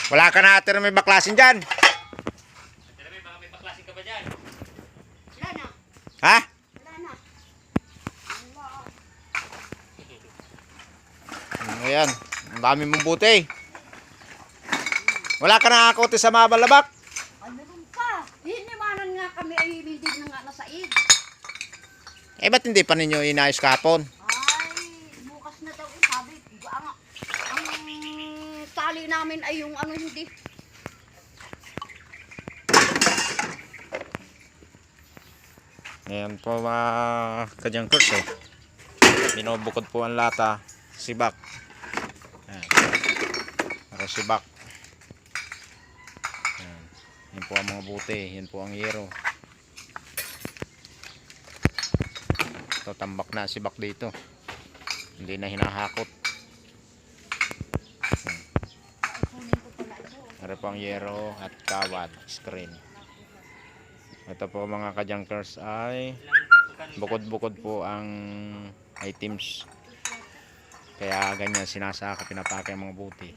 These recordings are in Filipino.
Wala ka na may baklasin dyan. Baka may baklasin ka ba dyan? Wala na. Ha? Wala na. Ayan. Ang dami mong buti. Wala ka na kote sa mga balabak. Ay, meron pa. Hinimanan nga kami ay hindi na nga nasaid. Eh, ba't hindi pa ninyo inayos kahapon? Ay, bukas na daw. Sabi, ang tali namin ay yung ano hindi. Ngayon po mga kajankers eh. Binubukod po ang lata. Sibak. Ayan. Para sibak. Ayan. Yan po ang mga buti. Yan po ang yero. Ito tambak na sibak dito. Hindi na hinahakot. Para po ang yero at kawad. Screen. Ito po mga kajankers ay bukod-bukod po ang items. Kaya ganyan sinasaka, pinapakay ang mga buti.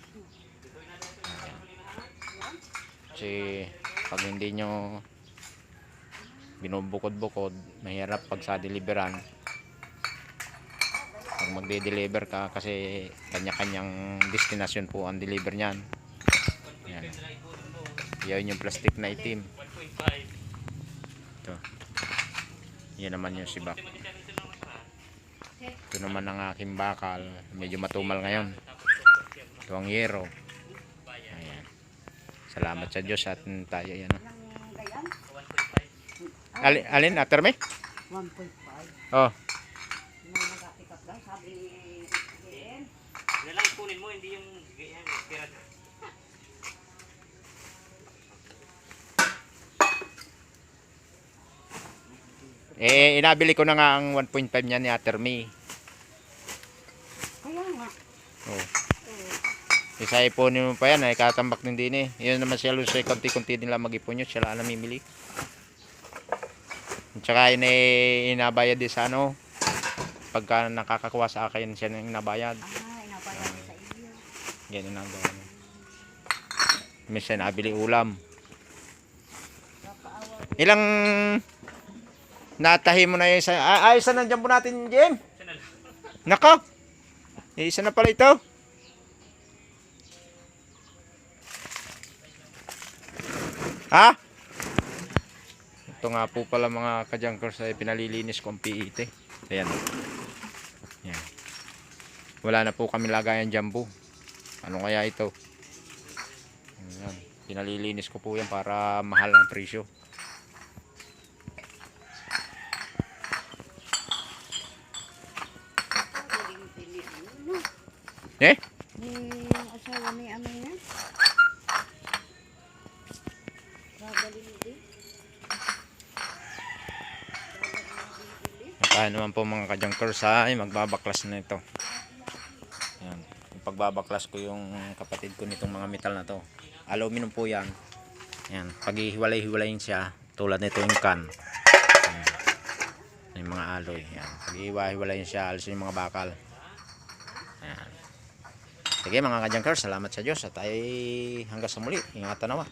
Ayan. Kasi pag hindi nyo binubukod-bukod, mahirap pag sa deliveran. Pag magde-deliver ka kasi kanya-kanyang destination po ang deliver nyan. Ayan. Yan yung plastic na itim. Ito. Yan naman yung sibak. Ito naman ang aking bakal. Medyo matumal ngayon. Ito ang yero. Ayan. Salamat sa Diyos at tayo yan. Alin? Aterme? 1.5. Oh. May nag-pick up daw. Sabi ni Jen. Yan lang kunin mo, hindi yung ganyan. Eh, inabili ko na nga ang 1.5 niya ni Aterme. Kaya nga. Oh. Isa ipunin mo pa yan, ay katambak din din eh. Yun naman siya lusay, konti-konti din lang mag-ipon nyo, siya lang namimili. At saka yun eh, inabayad din sa ano, pagka nakakakuha sa akin siya nang inabayad. Inabayad sa iyo. Ganyan ang gawin. Minsan nabili ulam. Ilang natahi mo na yung isa? Isa nandiyan po natin, Jem. Nako. Isa na pala ito. Ha? Ito nga po pala mga kajankers ay pinalilinis ko ang PET. Ayan. Ayan. Wala na po kami lagayan jumbo. Ano kaya ito? Ayan. Pinalilinis ko po yan para mahal ang presyo. Eh? Yung asawa ni ano niya. Gagaling din. Kaya naman po mga kajankers ay magbabaklas na ito. Ayan. Pagbabaklas ko yung kapatid ko nitong mga metal na to. Aluminum po yan. Ayan. Pag hiwalay-hiwalayin siya, tulad nito yung can. Ayan. Yung mga alloy. Ayan. Pag hiwalay-hiwalayin siya, alisin yung mga bakal. Ayan. Sige mga kajankers, salamat sa Diyos at ay hanggang sa muli. Ingatan nawa.